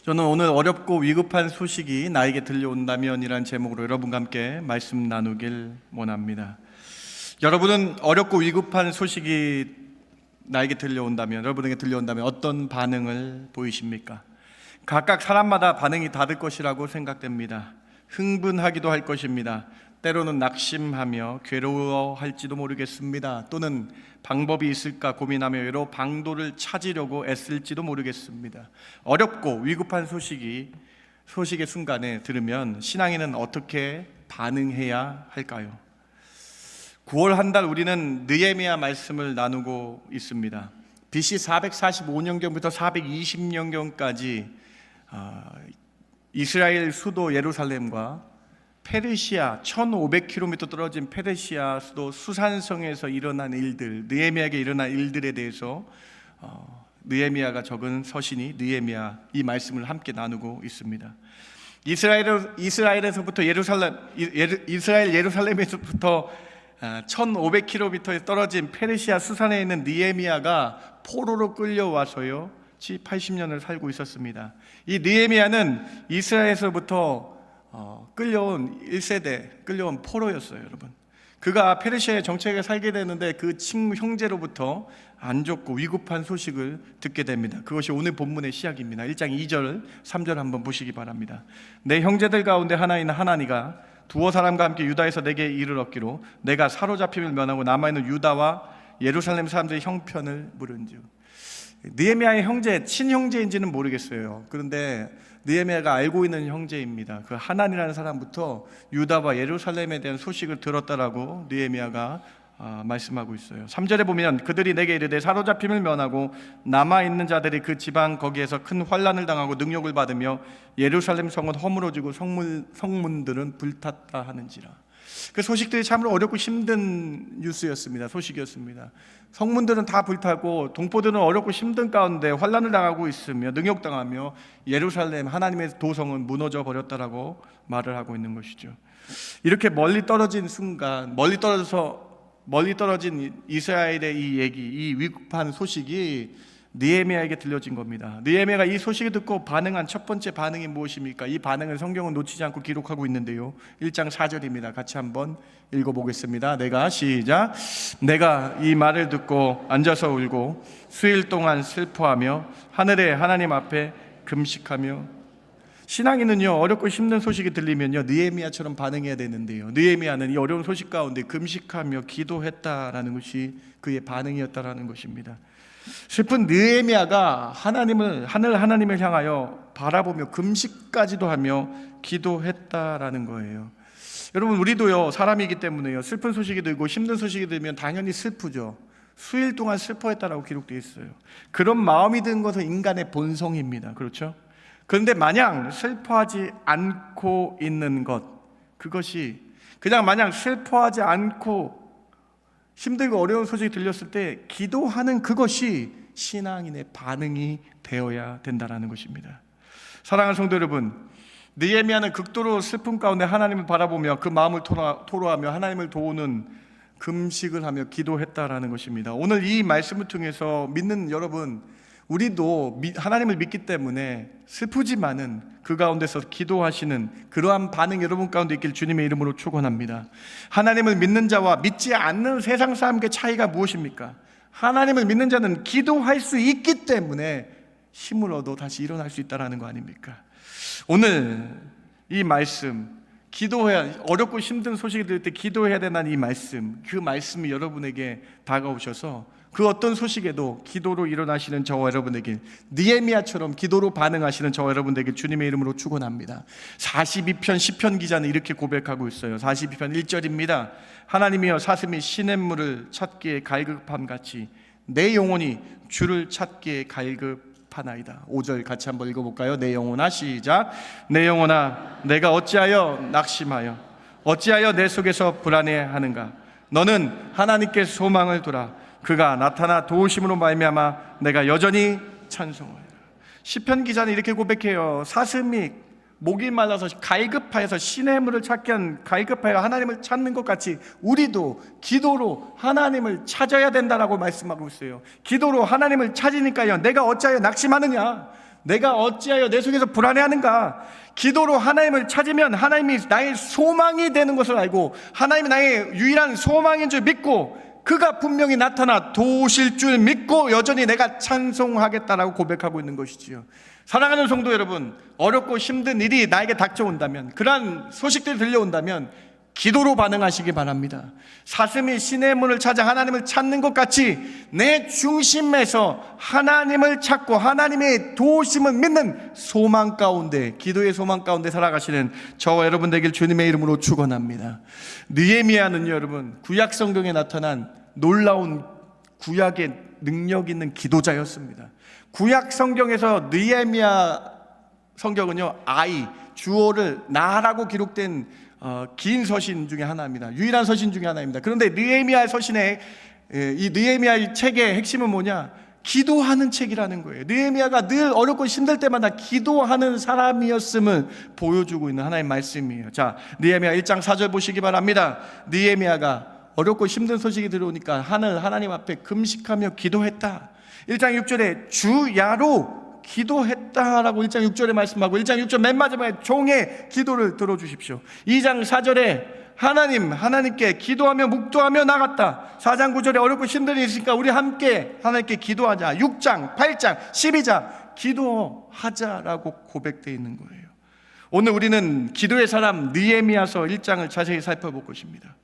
저는 오늘 어렵고 위급한 소식이 나에게 들려온다면이란 제목으로 여러분과 함께 말씀 나누길 원합니다. 여러분은 어렵고 위급한 소식이 나에게 들려온다면, 여러분에게 들려온다면 어떤 반응을 보이십니까? 각각 사람마다 반응이 다를 것이라고 생각됩니다. 흥분하기도 할 것입니다. 때로는 낙심하며 괴로워할지도 모르겠습니다. 또는 방법이 있을까 고민하며 여러 방도를 찾으려고 애쓸지도 모르겠습니다. 어렵고 위급한 소식의 순간에 들으면 신앙인은 어떻게 반응해야 할까요? 9월 한 달 우리는 느헤미야 말씀을 나누고 있습니다. BC 445년경부터 420년경까지 이스라엘 수도 예루살렘과 페르시아 1500km 떨어진 페르시아 수도 수산성에서 일어난 일들, 느헤미야에게 일어난 일들에 대해서 느헤미야가 적은 서신이 느헤미야 이 말씀을 함께 나누고 있습니다. 이스라엘에서부터 이스라엘 예루살렘에서부터 1500km에 떨어진 페르시아 수산에 있는 느헤미야가 포로로 끌려와서요 80년을 살고 있었습니다. 이 느헤미야는 이스라엘에서부터 끌려온 1세대 끌려온 포로였어요. 여러분, 그가 페르시아의 정책에 살게 되는데 그 친구 형제로부터 안 좋고 위급한 소식을 듣게 됩니다. 그것이 오늘 본문의 시작입니다. 1장 2절 3절 한번 보시기 바랍니다. 내 형제들 가운데 하나인 하나니가 두어 사람과 함께 유다에서 내게 이를 얻기로 내가 사로잡힘을 면하고 남아있는 유다와 예루살렘 사람들의 형편을 물은즉. 느헤미야의 형제, 친형제인지는 모르겠어요. 그런데 느헤미야가 알고 있는 형제입니다. 그 하난이라는 사람부터 유다와 예루살렘에 대한 소식을 들었다라고 느헤미야가 말씀하고 있어요. 3절에 보면 그들이 내게 이르되 사로잡힘을 면하고 남아있는 자들이 그 지방 거기에서 큰 환난을 당하고 능욕을 받으며 예루살렘 성은 허물어지고 성문들은 불탔다 하는지라. 그 소식들이 참으로 어렵고 힘든 뉴스였습니다. 소식이었습니다. 성문들은 다 불타고 동포들은 어렵고 힘든 가운데 환난을 당하고 있으며 능욕당하며 예루살렘 하나님의 도성은 무너져 버렸다라고 말을 하고 있는 것이죠. 이렇게 멀리 떨어진 순간, 멀리 떨어진 이스라엘의 이 얘기, 이 위급한 소식이 느헤미야에게 들려진 겁니다. 느헤미야가 이 소식을 듣고 반응한 첫 번째 반응이 무엇입니까? 이 반응을 성경은 놓치지 않고 기록하고 있는데요 1장 4절입니다. 같이 한번 읽어보겠습니다. 시작. 내가 이 말을 듣고 앉아서 울고 수일 동안 슬퍼하며 하늘의 하나님 앞에 금식하며. 신앙인은요 어렵고 힘든 소식이 들리면요 느헤미야처럼 반응해야 되는데요, 느헤미야는 이 어려운 소식 가운데 금식하며 기도했다라는 것이 그의 반응이었다라는 것입니다. 슬픈 느헤미야가 하늘 하나님을 향하여 바라보며 금식까지도 하며 기도했다라는 거예요. 여러분, 우리도요 사람이기 때문에요 슬픈 소식이 들고 힘든 소식이 들면 당연히 슬프죠. 수일 동안 슬퍼했다라고 기록되어 있어요. 그런 마음이 든 것은 인간의 본성입니다. 그렇죠? 그런데 마냥 슬퍼하지 않고 있는 것, 그것이 그냥 마냥 슬퍼하지 않고 힘들고 어려운 소식이 들렸을 때 기도하는 그것이 신앙인의 반응이 되어야 된다는 것입니다. 사랑하는 성도 여러분, 느헤미야는 극도로 슬픔 가운데 하나님을 바라보며 그 마음을 토로하며 하나님을 도우는 금식을 하며 기도했다라는 것입니다. 오늘 이 말씀을 통해서 믿는 여러분, 우리도 하나님을 믿기 때문에 슬프지만은 그 가운데서 기도하시는 그러한 반응 여러분 가운데 있길 주님의 이름으로 축원합니다. 하나님을 믿는 자와 믿지 않는 세상 사람의 차이가 무엇입니까? 하나님을 믿는 자는 기도할 수 있기 때문에 힘을 얻어 다시 일어날 수 있다는 거 아닙니까? 오늘 이 말씀, 어렵고 힘든 소식이 들을 때 기도해야 된다는 이 말씀, 그 말씀이 여러분에게 다가오셔서 그 어떤 소식에도 기도로 일어나시는 저와 여러분에게, 느헤미야처럼 기도로 반응하시는 저와 여러분에게 주님의 이름으로 축원합니다. 42편 시편 기자는 이렇게 고백하고 있어요. 42편 1절입니다. 하나님이여 사슴이 시냇물을 찾기에 갈급함같이 내 영혼이 주를 찾기에 갈급하나이다. 5절 같이 한번 읽어볼까요? 내 영혼아, 시작. 내 영혼아, 내가 어찌하여 낙심하여 어찌하여 내 속에서 불안해하는가? 너는 하나님께 소망을 두라. 그가 나타나 도우심으로 말미암아 내가 여전히 찬송하리라. 시편 기자는 이렇게 고백해요. 사슴이 목이 말라서 갈급하여서 시냇물을 찾기 한 갈급하여 하나님을 찾는 것 같이 우리도 기도로 하나님을 찾아야 된다라고 말씀하고 있어요. 기도로 하나님을 찾으니까요 내가 어찌하여 낙심하느냐, 내가 어찌하여 내 속에서 불안해하는가? 기도로 하나님을 찾으면 하나님이 나의 소망이 되는 것을 알고 하나님이 나의 유일한 소망인 줄 믿고 그가 분명히 나타나 도우실 줄 믿고 여전히 내가 찬송하겠다라고 고백하고 있는 것이지요. 사랑하는 성도 여러분, 어렵고 힘든 일이 나에게 닥쳐온다면, 그러한 소식들이 들려온다면 기도로 반응하시기 바랍니다. 사슴이 신의 문을 찾아 하나님을 찾는 것 같이 내 중심에서 하나님을 찾고 하나님의 도우심을 믿는 소망 가운데, 기도의 소망 가운데 살아가시는 저와 여러분 되길 주님의 이름으로 축원합니다. 느헤미야는요, 여러분, 구약 성경에 나타난 놀라운 구약의 능력 있는 기도자였습니다. 구약 성경에서 느헤미야 성경은요, 주어를 나라고 기록된 긴 서신 중에 하나입니다. 유일한 서신 중에 하나입니다. 그런데 느헤미야 서신의 이 느헤미야 책의 핵심은 뭐냐? 기도하는 책이라는 거예요. 느헤미야가 늘 어렵고 힘들 때마다 기도하는 사람이었음을 보여주고 있는 하나의 말씀이에요. 자, 느헤미야 1장 4절 보시기 바랍니다. 느헤미야가 어렵고 힘든 소식이 들어오니까 하나님 앞에 금식하며 기도했다. 1장 6절에 주야로 기도했다라고 1장 6절에 말씀하고 1장 6절 맨 마지막에 종의 기도를 들어주십시오. 2장 4절에 하나님께 기도하며 묵도하며 나갔다. 4장 9절에 어렵고 힘든 일이 있으니까 우리 함께 하나님께 기도하자. 6장 8장 12장 기도하자라고 고백되어 있는 거예요. 오늘 우리는 기도의 사람 느헤미야서 1장을 자세히 살펴볼 것입니다.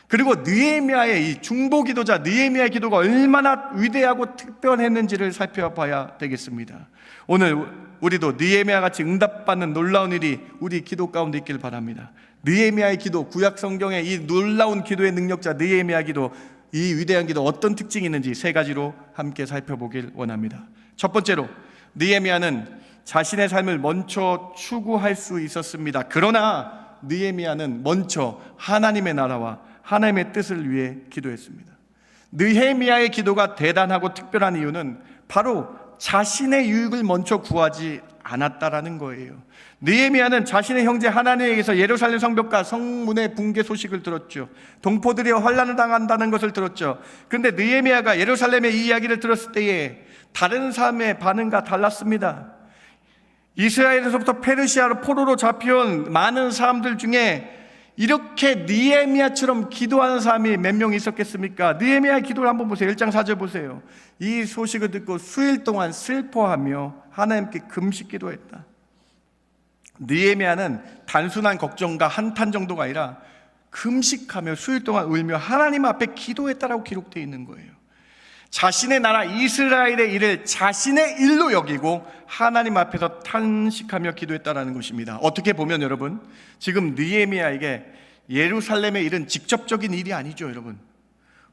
그리고 느헤미야의 이 중보 기도자 느헤미야의 기도가 얼마나 위대하고 특별했는지를 살펴봐야 되겠습니다. 오늘 우리도 느헤미야 같이 응답받는 놀라운 일이 우리 기도 가운데 있길 바랍니다. 느헤미야의 기도, 구약 성경의 이 놀라운 기도의 능력자 느헤미야 기도, 이 위대한 기도 어떤 특징이 있는지 세 가지로 함께 살펴보길 원합니다. 첫 번째로, 느헤미야는 자신의 삶을 먼저 추구할 수 있었습니다. 그러나 느헤미야는 먼저 하나님의 나라와 하나님의 뜻을 위해 기도했습니다. 느헤미야의 기도가 대단하고 특별한 이유는 바로 자신의 유익을 먼저 구하지 않았다라는 거예요. 느헤미야는 자신의 형제 하나니에게서 예루살렘 성벽과 성문의 붕괴 소식을 들었죠. 동포들이 환난을 당한다는 것을 들었죠. 그런데 느헤미야가 예루살렘의 이 이야기를 들었을 때에 다른 사람의 반응과 달랐습니다. 이스라엘에서부터 페르시아로 포로로 잡혀온 많은 사람들 중에 이렇게 느헤미야처럼 기도하는 사람이 몇 명 있었겠습니까? 느헤미야의 기도를 한번 보세요. 1장 4절 보세요. 이 소식을 듣고 수일 동안 슬퍼하며 하나님께 금식 기도했다. 느헤미야는 단순한 걱정과 한탄 정도가 아니라 금식하며 수일 동안 울며 하나님 앞에 기도했다라고 기록되어 있는 거예요. 자신의 나라 이스라엘의 일을 자신의 일로 여기고 하나님 앞에서 탄식하며 기도했다라는 것입니다. 어떻게 보면 여러분, 지금 느헤미야에게 예루살렘의 일은 직접적인 일이 아니죠. 여러분,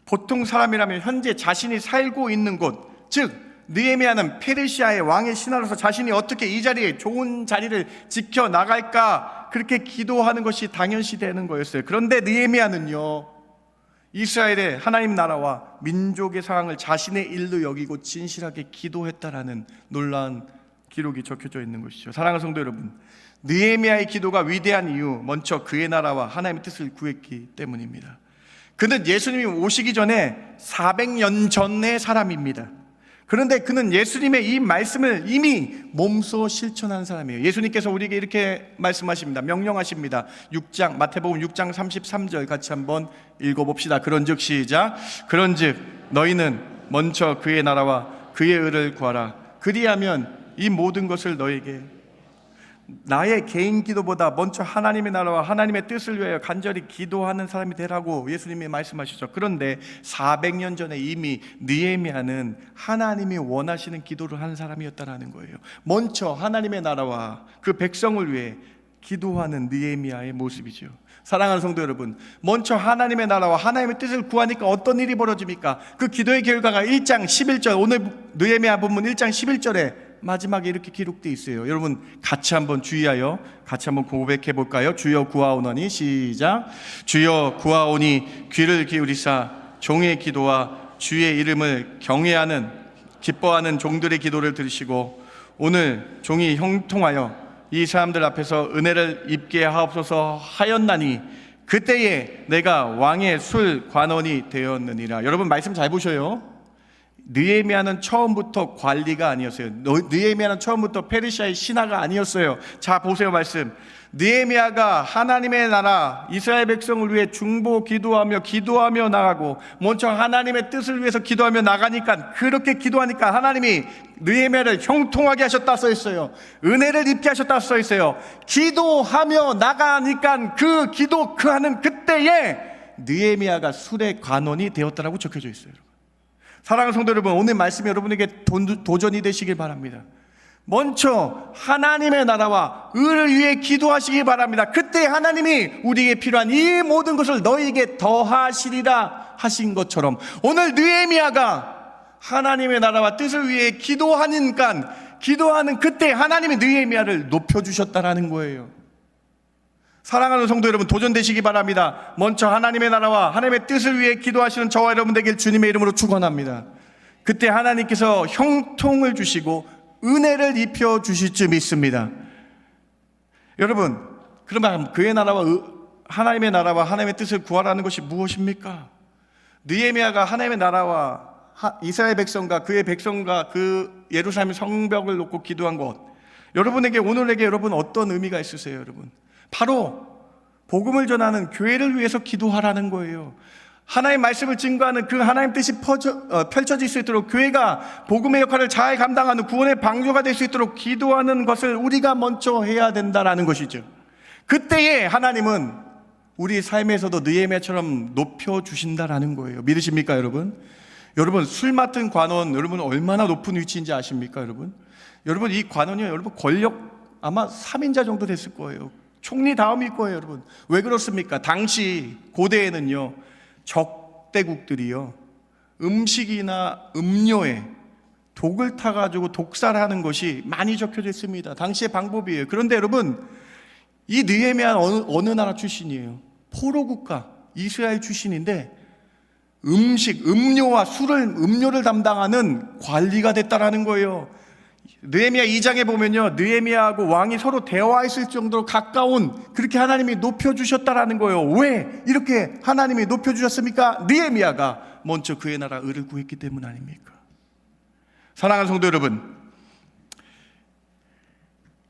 보통 사람이라면 현재 자신이 살고 있는 곳, 즉 느헤미야는 페르시아의 왕의 신하로서 자신이 어떻게 이 자리에 좋은 자리를 지켜나갈까 그렇게 기도하는 것이 당연시 되는 거였어요. 그런데 느헤미야는요, 이스라엘의 하나님 나라와 민족의 상황을 자신의 일로 여기고 진실하게 기도했다라는 놀라운 기록이 적혀져 있는 것이죠. 사랑하는 성도 여러분, 느헤미야의 기도가 위대한 이유, 먼저 그의 나라와 하나님의 뜻을 구했기 때문입니다. 그는 예수님이 오시기 전에 400년 전의 사람입니다. 그런데 그는 예수님의 이 말씀을 이미 몸소 실천한 사람이에요. 예수님께서 우리에게 이렇게 말씀하십니다. 명령하십니다. 마태복음 6장 33절 같이 한번 읽어봅시다. 그런즉 시작. 그런즉 너희는 먼저 그의 나라와 그의 의를 구하라. 그리하면 이 모든 것을 너에게, 나의 개인 기도보다 먼저 하나님의 나라와 하나님의 뜻을 위하여 간절히 기도하는 사람이 되라고 예수님이 말씀하시죠. 그런데 400년 전에 이미 느헤미야는 하나님이 원하시는 기도를 하는 사람이었다는 거예요. 먼저 하나님의 나라와 그 백성을 위해 기도하는 느헤미야의 모습이죠. 사랑하는 성도 여러분, 먼저 하나님의 나라와 하나님의 뜻을 구하니까 어떤 일이 벌어집니까? 그 기도의 결과가 1장 11절, 오늘 느헤미야 본문 1장 11절에 마지막에 이렇게 기록되어 있어요. 여러분 같이 한번 주의하여 같이 한번 고백해 볼까요? 주여 구하오노니, 시작. 주여 구하오니 귀를 기울이사 종의 기도와 주의 이름을 경외하는 기뻐하는 종들의 기도를 들으시고 오늘 종이 형통하여 이 사람들 앞에서 은혜를 입게 하옵소서 하였나니 그때에 내가 왕의 술 관원이 되었느니라. 여러분 말씀 잘 보셔요. 느헤미야는 처음부터 관리가 아니었어요. 느헤미야는 처음부터 페르시아의 신하가 아니었어요. 자, 보세요, 말씀. 느헤미야가 하나님의 나라 이스라엘 백성을 위해 중보 기도하며 나가고, 먼저 하나님의 뜻을 위해서 기도하며 나가니까, 그렇게 기도하니까 하나님이 느헤미야를 형통하게 하셨다 써 있어요. 은혜를 입게 하셨다 써 있어요. 기도하며 나가니까 그 하는 그때에 느헤미야가 술의 관원이 되었다라고 적혀져 있어요. 사랑하는 성도 여러분, 오늘 말씀이 여러분에게 도전이 되시길 바랍니다. 먼저 하나님의 나라와 의를 위해 기도하시기 바랍니다. 그때 하나님이 우리에게 필요한 이 모든 것을 너희에게 더하시리라 하신 것처럼, 오늘 느헤미야가 하나님의 나라와 뜻을 위해 기도하는 그때 하나님이 느헤미야를 높여주셨다라는 거예요. 사랑하는 성도 여러분, 도전되시기 바랍니다. 먼저 하나님의 나라와 하나님의 뜻을 위해 기도하시는 저와 여러분 되길 주님의 이름으로 축원합니다. 그때 하나님께서 형통을 주시고 은혜를 입혀 주실 줄 믿습니다. 여러분, 그러면 그의 나라와 하나님의 나라와 하나님의 뜻을 구하라는 것이 무엇입니까? 느헤미야가 하나님의 나라와 이스라엘 백성과 그의 백성과 그 예루살렘 성벽을 놓고 기도한 것, 오늘에게 여러분 어떤 의미가 있으세요? 여러분, 바로 복음을 전하는 교회를 위해서 기도하라는 거예요. 하나님의 말씀을 증거하는 그 하나님 뜻이 펼쳐질 수 있도록, 교회가 복음의 역할을 잘 감당하는 구원의 방주가 될 수 있도록 기도하는 것을 우리가 먼저 해야 된다라는 것이죠. 그때에 하나님은 우리 삶에서도 느헤미야처럼 높여주신다라는 거예요. 믿으십니까, 여러분? 여러분, 술 맡은 관원, 여러분 얼마나 높은 위치인지 아십니까, 여러분? 여러분, 이 관원이 여러분 권력 아마 3인자 정도 됐을 거예요. 총리 다음일 거예요, 여러분. 왜 그렇습니까? 당시 고대에는요, 적대국들이요, 음식이나 음료에 독을 타가지고 독살하는 것이 많이 적혀져 있습니다. 당시의 방법이에요. 그런데 여러분, 이 느헤미야는 어느 나라 출신이에요? 포로 국가 이스라엘 출신인데 음료와 음료를 담당하는 관리가 됐다라는 거예요. 느헤미야 2장에 보면요, 느헤미야하고 왕이 서로 대화했을 정도로 가까운, 그렇게 하나님이 높여주셨다라는 거예요. 왜 이렇게 하나님이 높여주셨습니까? 느헤미야가 먼저 그의 나라 의를 구했기 때문 아닙니까? 사랑하는 성도 여러분,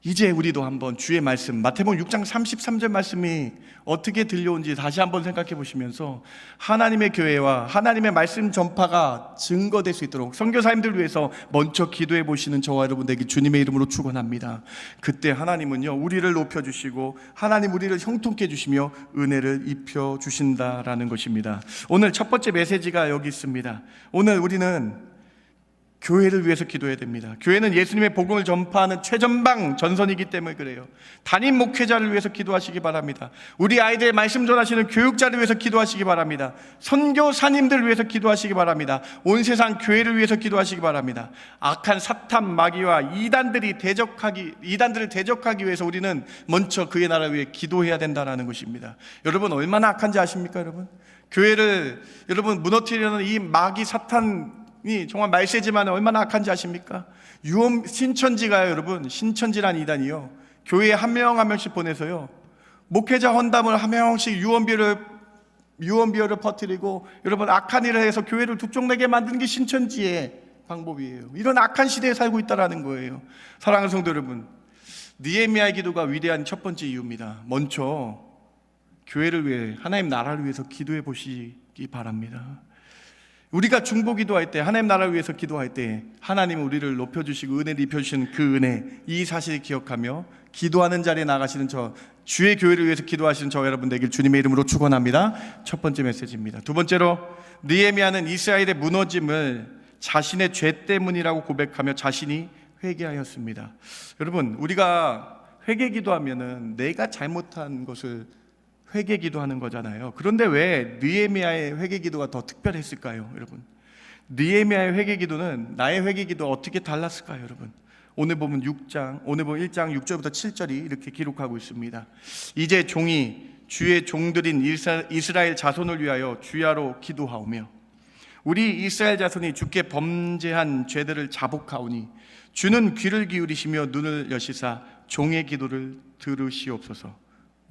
이제 우리도 한번 주의 말씀, 마태복음 6장 33절 말씀이 어떻게 들려온지 다시 한번 생각해 보시면서, 하나님의 교회와 하나님의 말씀 전파가 증거될 수 있도록 선교사님들 위해서 먼저 기도해 보시는 저와 여러분 되기 주님의 이름으로 축원합니다. 그때 하나님은요, 우리를 높여주시고 하나님 우리를 형통케 해주시며 은혜를 입혀 주신다라는 것입니다. 오늘 첫 번째 메시지가 여기 있습니다. 오늘 우리는 교회를 위해서 기도해야 됩니다. 교회는 예수님의 복음을 전파하는 최전방 전선이기 때문에 그래요. 담임 목회자를 위해서 기도하시기 바랍니다. 우리 아이들 말씀 전하시는 교육자를 위해서 기도하시기 바랍니다. 선교사님들을 위해서 기도하시기 바랍니다. 온 세상 교회를 위해서 기도하시기 바랍니다. 악한 사탄 마귀와 이단들을 대적하기 위해서 우리는 먼저 그의 나라를 위해 기도해야 된다는 것입니다. 여러분, 얼마나 악한지 아십니까? 교회를 무너뜨리려는 이 마귀 사탄 정말 말세지만 얼마나 악한지 아십니까? 신천지가요, 여러분, 신천지란 이단이요, 교회에 한 명 한 명씩 보내서요, 목회자 헌담을 한 명씩 유언비어를 퍼뜨리고, 여러분, 악한 일을 해서 교회를 두쪽내게 만드는 게 신천지의 방법이에요. 이런 악한 시대에 살고 있다는 거예요. 사랑하는 성도 여러분, 느헤미야의 기도가 위대한 첫 번째 이유입니다. 먼저 교회를 위해, 하나님 나라를 위해서 기도해 보시기 바랍니다. 우리가 중보 기도할 때, 하나님 나라를 위해서 기도할 때 하나님은 우리를 높여주시고 은혜를 입혀주시는 그 은혜, 이 사실을 기억하며 기도하는 자리에 나가시는 주의 교회를 위해서 기도하시는 저 여러분 되길 주님의 이름으로 축원합니다. 첫 번째 메시지입니다. 두 번째로, 느헤미야는 이스라엘의 무너짐을 자신의 죄 때문이라고 고백하며 자신이 회개하였습니다. 여러분, 우리가 회개 기도하면은 내가 잘못한 것을 회개 기도하는 거잖아요. 그런데 왜 느헤미야의 회개 기도가 더 특별했을까요, 여러분? 느헤미야의 회개 기도는 나의 회개 기도와 어떻게 달랐을까요, 여러분? 오늘 보면 1장 6절부터 7절이 이렇게 기록하고 있습니다. 이제 종이 주의 종들인 이스라엘 자손을 위하여 주야로 기도하오며, 우리 이스라엘 자손이 주께 범죄한 죄들을 자복하오니 주는 귀를 기울이시며 눈을 여시사 종의 기도를 들으시옵소서.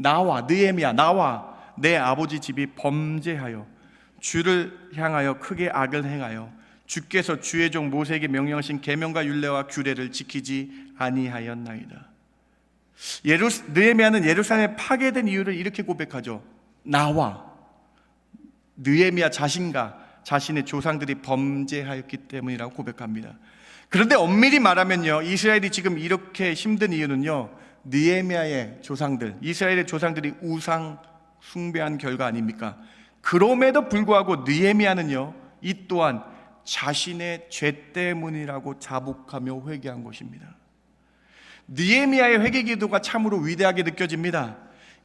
나와, 느헤미야, 나와 내 아버지 집이 범죄하여 주를 향하여 크게 악을 행하여 주께서 주의 종 모세에게 명령하신 계명과 율례와 규례를 지키지 아니하였나이다. 느헤미야는 예루살렘에 파괴된 이유를 이렇게 고백하죠. 나와 느헤미야 자신의 조상들이 범죄하였기 때문이라고 고백합니다. 그런데 엄밀히 말하면요, 이스라엘이 지금 이렇게 힘든 이유는요, 느헤미야의 조상들, 이스라엘의 조상들이 우상 숭배한 결과 아닙니까? 그럼에도 불구하고 느헤미야는요, 이 또한 자신의 죄 때문이라고 자복하며 회개한 것입니다. 느헤미야의 회개 기도가 참으로 위대하게 느껴집니다.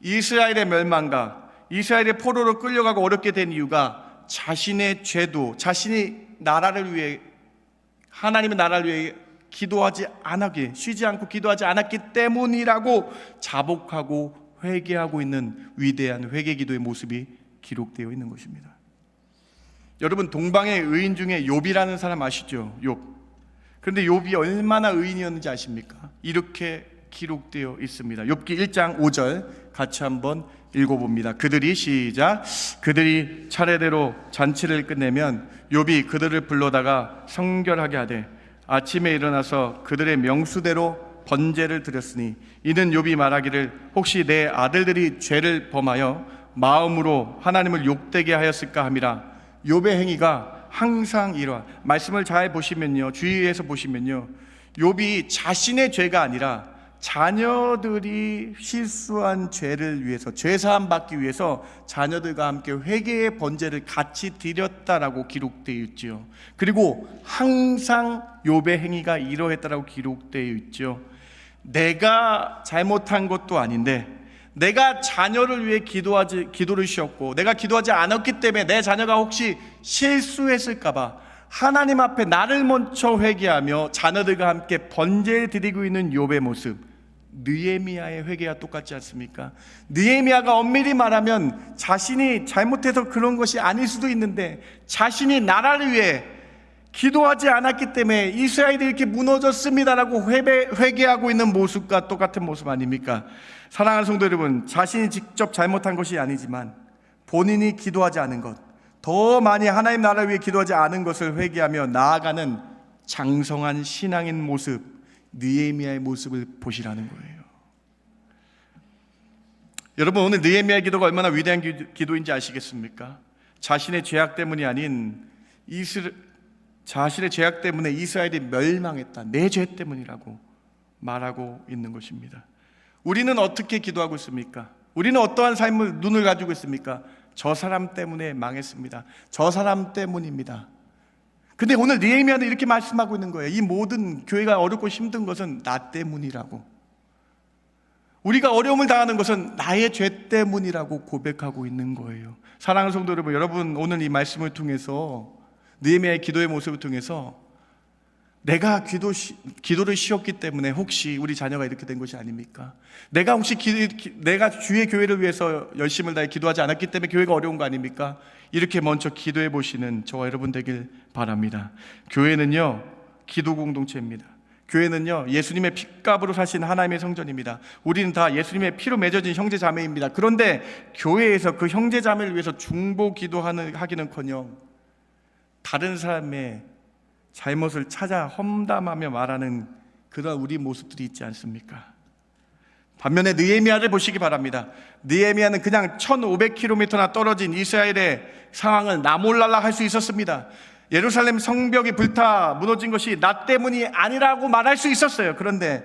이스라엘의 멸망과 이스라엘의 포로로 끌려가고 어렵게 된 이유가 자신의 죄도, 자신이 나라를 위해, 하나님의 나라를 위해 기도하지 않았기, 쉬지 않고 기도하지 않았기 때문이라고 자복하고 회개하고 있는 위대한 회개 기도의 모습이 기록되어 있는 것입니다. 여러분, 동방의 의인 중에 욥이라는 사람 아시죠? 욥. 그런데 욥이 얼마나 의인이었는지 아십니까? 이렇게 기록되어 있습니다. 욥기 1장 5절 같이 한번 읽어봅니다. 그들이 차례대로 잔치를 끝내면 욥이 그들을 불러다가 성결하게 하되 아침에 일어나서 그들의 명수대로 번제를 드렸으니 이는 욥이 말하기를 혹시 내 아들들이 죄를 범하여 마음으로 하나님을 욕되게 하였을까 함이라. 욥의 행위가 항상 이러한, 말씀을 잘 보시면요, 주의해서 보시면요, 욥이 자신의 죄가 아니라 자녀들이 실수한 죄를 위해서, 죄사함 받기 위해서 자녀들과 함께 회개의 번제를 같이 드렸다라고 기록되어 있죠. 그리고 항상 욥의 행위가 이러했다라고 기록되어 있죠. 내가 잘못한 것도 아닌데 내가 자녀를 위해 기도를 쉬었고 내가 기도하지 않았기 때문에 내 자녀가 혹시 실수했을까봐 하나님 앞에 나를 먼저 회개하며 자녀들과 함께 번제 드리고 있는 욥의 모습, 느헤미야의 회개와 똑같지 않습니까? 느헤미야가 엄밀히 말하면 자신이 잘못해서 그런 것이 아닐 수도 있는데 자신이 나라를 위해 기도하지 않았기 때문에 이스라엘이 이렇게 무너졌습니다라고 회개하고 있는 모습과 똑같은 모습 아닙니까? 사랑하는 성도 여러분, 자신이 직접 잘못한 것이 아니지만 본인이 기도하지 않은 것, 더 많이 하나님 나라를 위해 기도하지 않은 것을 회개하며 나아가는 장성한 신앙인 모습, 느헤미야의 모습을 보시라는 거예요. 여러분, 오늘 느헤미야의 기도가 얼마나 위대한 기도인지 아시겠습니까? 자신의 죄악 때문이 아닌 자신의 죄악 때문에 이스라엘이 멸망했다, 내 죄 때문이라고 말하고 있는 것입니다. 우리는 어떻게 기도하고 있습니까? 우리는 어떠한 삶을 눈을 가지고 있습니까? 저 사람 때문에 망했습니다, 저 사람 때문입니다. 근데 오늘 느헤미야는 이렇게 말씀하고 있는 거예요. 이 모든 교회가 어렵고 힘든 것은 나 때문이라고, 우리가 어려움을 당하는 것은 나의 죄 때문이라고 고백하고 있는 거예요. 사랑하는 성도 여러분, 오늘 이 말씀을 통해서, 느헤미야의 기도의 모습을 통해서 내가 기도를 쉬었기 때문에 혹시 우리 자녀가 이렇게 된 것이 아닙니까? 내가 혹시 내가 주의 교회를 위해서 열심을 다해 기도하지 않았기 때문에 교회가 어려운 거 아닙니까? 이렇게 먼저 기도해 보시는 저와 여러분 되길 바랍니다. 교회는요, 기도 공동체입니다. 교회는요, 예수님의 핏값으로 사신 하나님의 성전입니다. 우리는 다 예수님의 피로 맺어진 형제 자매입니다. 그런데 교회에서 그 형제 자매를 위해서 중보 기도하기는커녕 다른 사람의 잘못을 찾아 험담하며 말하는 그런 우리 모습들이 있지 않습니까? 반면에 느헤미야를 보시기 바랍니다. 느헤미야는 그냥 1500km나 떨어진 이스라엘의 상황을 나몰라라 할 수 있었습니다. 예루살렘 성벽이 무너진 것이 나 때문이 아니라고 말할 수 있었어요. 그런데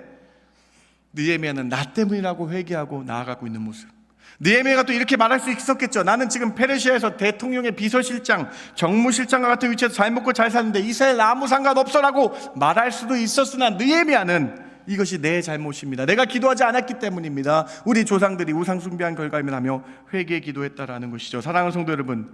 느헤미야는 나 때문이라고 회개하고 나아가고 있는 모습. 느헤미야가 또 이렇게 말할 수 있었겠죠. 나는 지금 페르시아에서 대통령의 비서실장, 정무실장과 같은 위치에서 잘 먹고 잘 사는데 이스라엘 아무 상관없어라고 말할 수도 있었으나 느헤미야는 이것이 내 잘못입니다, 내가 기도하지 않았기 때문입니다, 우리 조상들이 우상 숭배한 결과임을 하며 회개 기도했다라는 것이죠. 사랑하는 성도 여러분,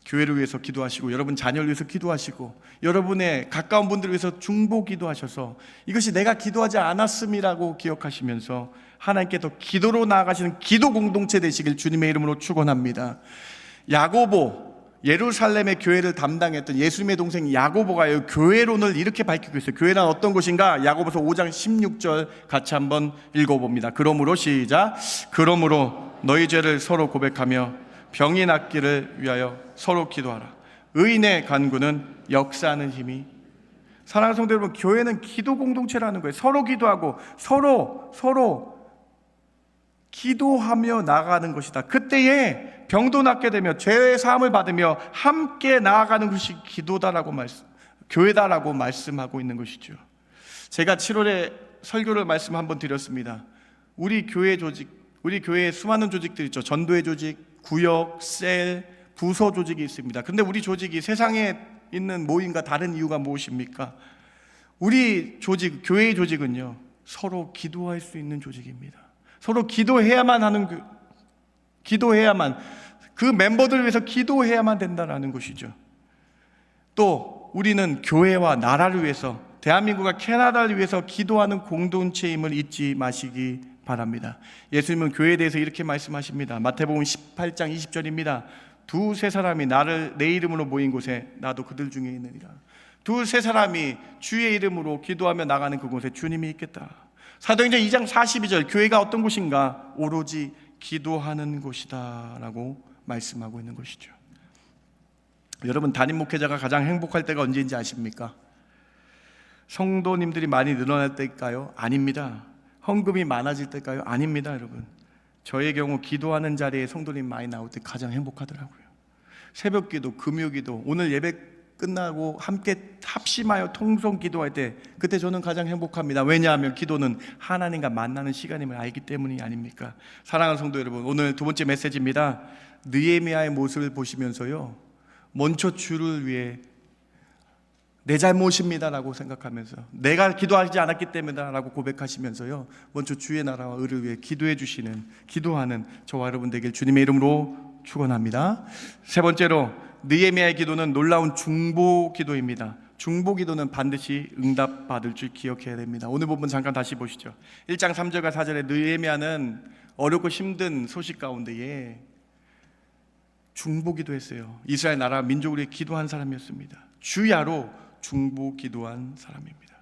교회를 위해서 기도하시고 여러분 자녀를 위해서 기도하시고 여러분의 가까운 분들을 위해서 중보 기도하셔서 이것이 내가 기도하지 않았음이라고 기억하시면서 하나님께 더 기도로 나아가시는 기도 공동체 되시길 주님의 이름으로 축원합니다. 야고보, 예루살렘의 교회를 담당했던 예수님의 동생 야고보가 교회론을 이렇게 밝히고 있어요. 교회란 어떤 곳인가? 야고보서 5장 16절 같이 한번 읽어봅니다. 그러므로 시작. 그러므로 너희 죄를 서로 고백하며 병이 낫기를 위하여 서로 기도하라. 의인의 간구는 역사하는 힘이. 사랑하는 성도 여러분, 교회는 기도 공동체라는 거예요. 서로 기도하고 서로 기도하며 나아가는 것이다. 그때에 병도 낫게 되며 죄의 사함을 받으며 함께 나아가는 것이 기도다라고 교회다라고 말씀하고 있는 것이죠. 제가 7월에 설교를 말씀 한번 드렸습니다. 우리 교회에 수많은 조직들 있죠. 전도회 조직, 구역, 셀, 부서 조직이 있습니다. 그런데 우리 조직이 세상에 있는 모임과 다른 이유가 무엇입니까? 우리 조직, 교회의 조직은요, 서로 기도할 수 있는 조직입니다. 서로 기도해야만 그 멤버들을 위해서 기도해야만 된다는 것이죠. 또 우리는 교회와 나라를 위해서, 대한민국과 캐나다를 위해서 기도하는 공동체임을 잊지 마시기 바랍니다. 예수님은 교회에 대해서 이렇게 말씀하십니다. 마태복음 18장 20절입니다. 두세 사람이 내 이름으로 모인 곳에 나도 그들 중에 있느니라. 두세 사람이 주의 이름으로 기도하며 나가는 그곳에 주님이 있겠다. 사도행전 2장 42절, 교회가 어떤 곳인가? 오로지 기도하는 곳이다 라고 말씀하고 있는 것이죠. 여러분, 담임 목회자가 가장 행복할 때가 언제인지 아십니까? 성도님들이 많이 늘어날 때일까요? 아닙니다. 헌금이 많아질 때일까요? 아닙니다. 여러분, 저의 경우 기도하는 자리에 성도님 많이 나올 때 가장 행복하더라고요. 새벽 기도, 금요 기도, 오늘 예배 끝나고 함께 합심하여 통성 기도할 때, 그때 저는 가장 행복합니다. 왜냐하면 기도는 하나님과 만나는 시간임을 알기 때문이 아닙니까? 사랑하는 성도 여러분, 오늘 두 번째 메시지입니다. 느헤미야의 모습을 보시면서요, 먼저 주를 위해 내 잘못입니다 라고 생각하면서, 내가 기도하지 않았기 때문이다 라고 고백하시면서요, 먼저 주의 나라와 의를 위해 기도하는 저와 여러분 되길 주님의 이름으로 축원합니다. 세 번째로, 느헤미야의 기도는 놀라운 중보 기도입니다. 중보 기도는 반드시 응답받을 줄 기억해야 됩니다. 오늘 본문 잠깐 다시 보시죠. 1장 3절과 4절에 느헤미야는 어렵고 힘든 소식 가운데에 중보 기도했어요. 이스라엘 나라 민족을 위해 기도한 사람이었습니다. 주야로 중보 기도한 사람입니다.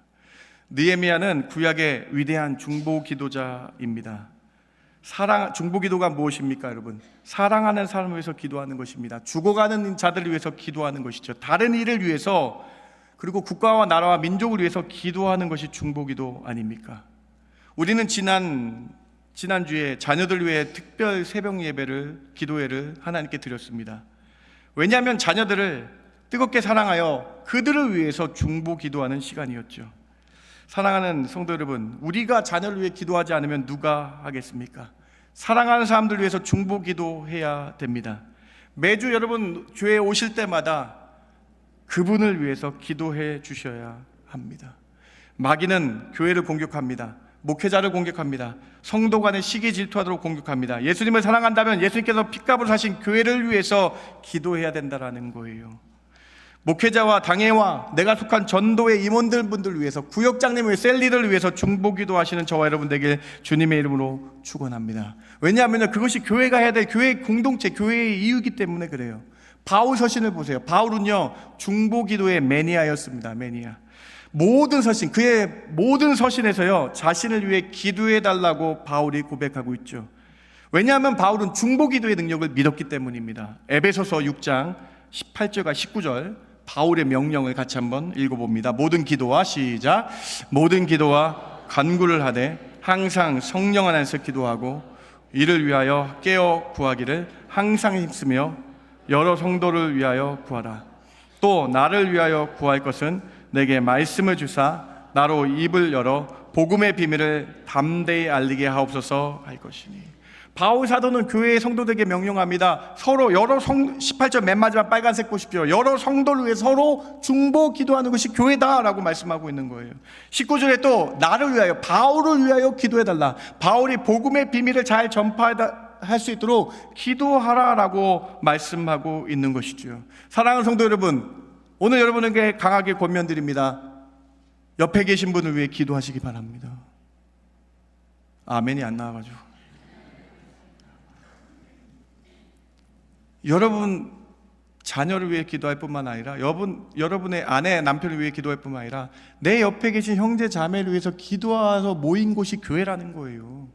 느헤미야는 구약의 위대한 중보 기도자입니다. 중보 기도가 무엇입니까, 여러분? 사랑하는 사람을 위해서 기도하는 것입니다. 죽어가는 자들을 위해서 기도하는 것이죠. 다른 일을 위해서, 그리고 국가와 나라와 민족을 위해서 기도하는 것이 중보 기도 아닙니까? 우리는 지난주에 자녀들 위해 특별 새벽 기도회를 하나님께 드렸습니다. 왜냐하면 자녀들을 뜨겁게 사랑하여 그들을 위해서 중보 기도하는 시간이었죠. 사랑하는 성도 여러분, 우리가 자녀를 위해 기도하지 않으면 누가 하겠습니까? 사랑하는 사람들 위해서 중보 기도해야 됩니다. 매주 여러분 교회에 오실 때마다 그분을 위해서 기도해 주셔야 합니다. 마귀는 교회를 공격합니다. 목회자를 공격합니다. 성도 간의 시기 질투하도록 공격합니다. 예수님을 사랑한다면 예수님께서 핏값을 사신 교회를 위해서 기도해야 된다는 거예요. 목회자와 당회와 내가 속한 전도의 임원들분들을 위해서, 구역장님의 셀리들을 위해서 중보기도 하시는 저와 여러분 되길 주님의 이름으로 축원합니다. 왜냐하면 그것이 교회가 해야 될 교회의 공동체, 교회의 이유이기 때문에 그래요. 바울 서신을 보세요. 바울은요, 중보기도의 매니아였습니다. 매니아. 그의 모든 서신에서요, 자신을 위해 기도해달라고 바울이 고백하고 있죠. 왜냐하면 바울은 중보기도의 능력을 믿었기 때문입니다. 에베소서 6장 18절과 19절 바울의 명령을 같이 한번 읽어봅니다. 모든 기도와 간구를 하되 항상 성령 안에서 기도하고 이를 위하여 깨어 구하기를 항상 힘쓰며 여러 성도를 위하여 구하라. 또 나를 위하여 구할 것은 내게 말씀을 주사 나로 입을 열어 복음의 비밀을 담대히 알리게 하옵소서 할 것이니. 바울 사도는 교회의 성도들에게 명령합니다. 서로 18절 맨 마지막 빨간색 보십시오. 여러 성도를 위해 서로 중보 기도하는 것이 교회다라고 말씀하고 있는 거예요. 19절에 또 나를 위하여, 바울을 위하여 기도해달라. 바울이 복음의 비밀을 잘 전파할 수 있도록 기도하라라고 말씀하고 있는 것이죠. 사랑하는 성도 여러분, 오늘 여러분에게 강하게 권면드립니다. 옆에 계신 분을 위해 기도하시기 바랍니다. 아멘이 안 나와가지고. 여러분 자녀를 위해 기도할 뿐만 아니라 여러분의 아내, 남편을 위해 기도할 뿐만 아니라 내 옆에 계신 형제 자매를 위해서 기도하서 모인 곳이 교회라는 거예요.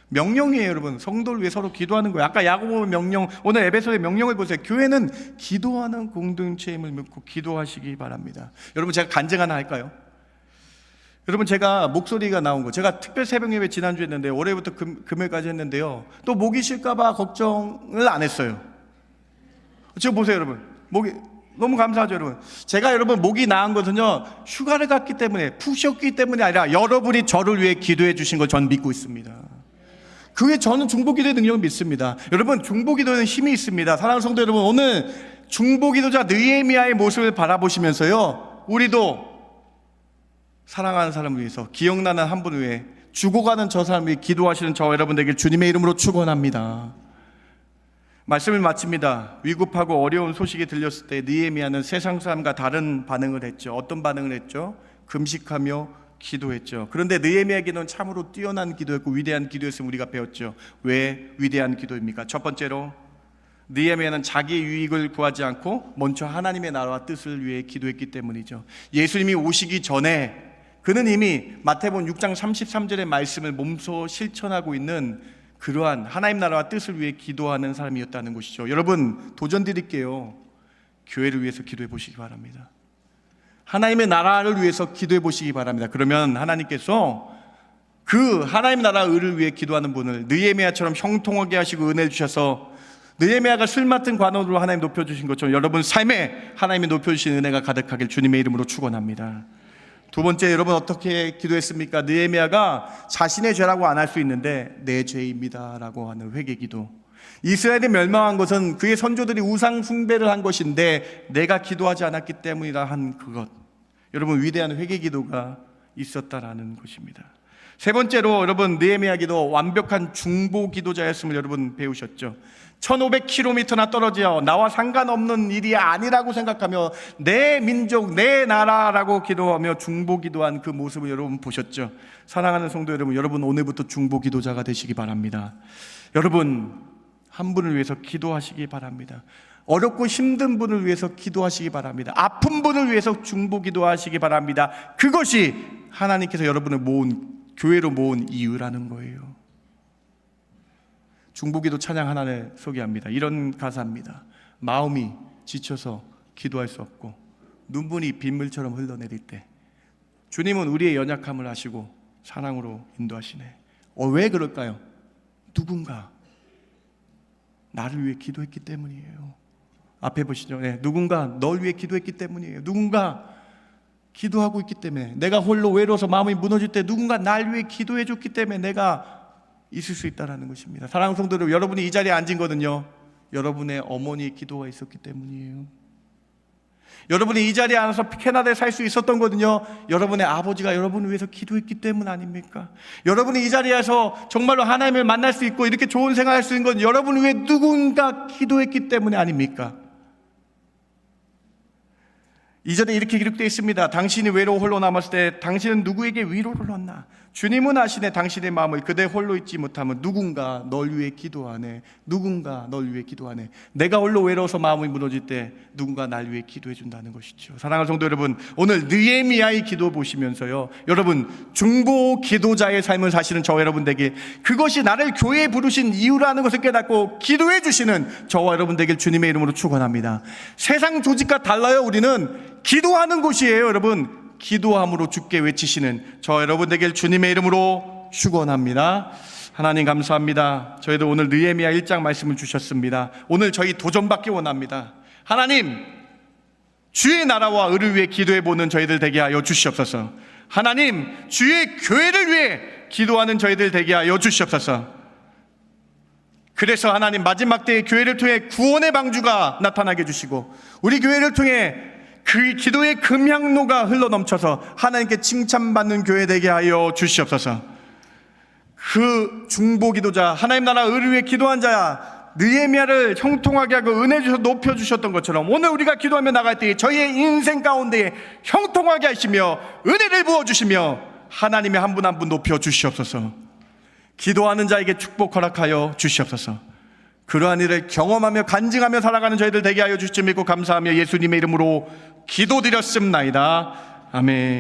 명령이에요, 여러분. 성도를 위해 서로 기도하는 거예요. 아까 야고보 명령, 오늘 에베소의 명령을 보세요. 교회는 기도하는 공동체임을 믿고 기도하시기 바랍니다. 여러분, 제가 간증 하나 할까요? 여러분, 제가 목소리가 나온 거, 제가 특별 새벽 예배 지난주에 했는데 월요일부터 금요일까지 했는데요, 또 목이 쉴까봐 걱정을 안 했어요. 지금 보세요, 여러분. 목이 너무 감사하죠, 여러분. 제가 여러분 목이 나은 것은요, 휴가를 갔기 때문에, 푹 쉬었기 때문이 아니라 여러분이 저를 위해 기도해 주신 걸 저는 믿고 있습니다. 그게 저는 중보기도의 능력을 믿습니다. 여러분, 중보기도는 힘이 있습니다. 사랑하는 성도 여러분, 오늘 중보기도자 느헤미야의 모습을 바라보시면서요, 우리도 사랑하는 사람을 위해서, 기억나는 한 분을 위해, 죽어가는 저 사람을 위해 기도하시는 저 여러분에게 주님의 이름으로 축원합니다. 말씀을 마칩니다. 위급하고 어려운 소식이 들렸을 때 느헤미야는 세상 사람과 다른 반응을 했죠. 어떤 반응을 했죠? 금식하며 기도했죠. 그런데 느헤미야의 기도는 참으로 뛰어난 기도였고 위대한 기도였음을 우리가 배웠죠. 왜 위대한 기도입니까? 첫 번째로, 느헤미야는 자기 유익을 구하지 않고 먼저 하나님의 나라와 뜻을 위해 기도했기 때문이죠. 예수님이 오시기 전에 그는 이미 마태복음 6장 33절의 말씀을 몸소 실천하고 있는 그러한 하나님 나라와 뜻을 위해 기도하는 사람이었다는 것이죠. 여러분, 도전 드릴게요. 교회를 위해서 기도해 보시기 바랍니다. 하나님의 나라를 위해서 기도해 보시기 바랍니다. 그러면 하나님께서 그 하나님 나라 의를 위해 기도하는 분을 느헤미야처럼 형통하게 하시고 은혜 주셔서, 느헤미야가 쓸 맡은 관원으로 하나님 높여주신 것처럼 여러분 삶에 하나님이 높여주신 은혜가 가득하길 주님의 이름으로 축원합니다. 두 번째, 여러분 어떻게 기도했습니까? 느헤미야가 자신의 죄라고 안 할 수 있는데 내 죄입니다 라고 하는 회개기도. 이스라엘이 멸망한 것은 그의 선조들이 우상 숭배를 한 것인데 내가 기도하지 않았기 때문이라 한 그것. 여러분, 위대한 회개기도가 있었다라는 것입니다. 세 번째로, 여러분 느헤미야 기도 완벽한 중보 기도자였음을 여러분 배우셨죠. 1500km나 떨어져 나와 상관없는 일이 아니라고 생각하며 내 민족, 내 나라라고 기도하며 중보 기도한 그 모습을 여러분 보셨죠. 사랑하는 성도 여러분, 여러분 오늘부터 중보 기도자가 되시기 바랍니다. 여러분, 한 분을 위해서 기도하시기 바랍니다. 어렵고 힘든 분을 위해서 기도하시기 바랍니다. 아픈 분을 위해서 중보 기도하시기 바랍니다. 그것이 하나님께서 여러분을 교회로 모은 이유라는 거예요. 중보기도 찬양 하나를 소개합니다. 이런 가사입니다. 마음이 지쳐서 기도할 수 없고 눈물이 빗물처럼 흘러내릴 때 주님은 우리의 연약함을 아시고 사랑으로 인도하시네. 왜 그럴까요? 누군가 나를 위해 기도했기 때문이에요. 앞에 보시죠. 네, 누군가 널 위해 기도했기 때문이에요. 누군가 기도하고 있기 때문에, 내가 홀로 외로워서 마음이 무너질 때 누군가 날 위해 기도해 줬기 때문에 내가 있을 수 있다는 것입니다. 사랑하는 성도 여러분, 여러분이 이 자리에 앉은 거는요, 여러분의 어머니의 기도가 있었기 때문이에요. 여러분이 이 자리에 앉아서 캐나다에 살 수 있었던 거는요, 여러분의 아버지가 여러분을 위해서 기도했기 때문 아닙니까? 여러분이 이 자리에서 정말로 하나님을 만날 수 있고 이렇게 좋은 생활할 수 있는 건 여러분을 위해 누군가 기도했기 때문에 아닙니까? 2절에 이렇게 기록되어 있습니다. 당신이 외로워 홀로 남았을 때 당신은 누구에게 위로를 얻나? 주님은 아시네. 당신의 마음을 그대 홀로 있지 못하면 누군가 널 위해 기도하네. 누군가 널 위해 기도하네. 내가 홀로 외로워서 마음이 무너질 때 누군가 날 위해 기도해 준다는 것이죠. 사랑하는 성도 여러분, 오늘 느헤미야의 기도 보시면서요, 여러분 중보 기도자의 삶을 사시는 저 여러분에게 그것이 나를 교회에 부르신 이유라는 것을 깨닫고 기도해 주시는 저와 여러분 되길 주님의 이름으로 축원합니다. 세상 조직과 달라요. 우리는 기도하는 곳이에요. 여러분, 기도함으로 주께 외치시는 저 여러분 되길 주님의 이름으로 축원합니다. 하나님 감사합니다. 저희도 오늘 느헤미야 1장 말씀을 주셨습니다. 오늘 저희 도전받기 원합니다. 하나님, 주의 나라와 의를 위해 기도해보는 저희들 되게 하여 주시옵소서. 하나님, 주의 교회를 위해 기도하는 저희들 되게 하여 주시옵소서. 그래서 하나님, 마지막 때의 교회를 통해 구원의 방주가 나타나게 해주시고 우리 교회를 통해 그 기도의 금향로가 흘러넘쳐서 하나님께 칭찬받는 교회 되게 하여 주시옵소서. 그 중보기도자, 하나님 나라 의를 위해 기도한 자야 느헤미야를 형통하게 하고 은혜 주셔서 높여주셨던 것처럼 오늘 우리가 기도하며 나갈 때 저희의 인생 가운데 형통하게 하시며 은혜를 부어주시며 하나님의 한 분 한 분 높여주시옵소서. 기도하는 자에게 축복 허락하여 주시옵소서. 그러한 일을 경험하며 간증하며 살아가는 저희들 되게 하여 주시지 믿고 감사하며 예수님의 이름으로 기도드렸습나이다. 아멘.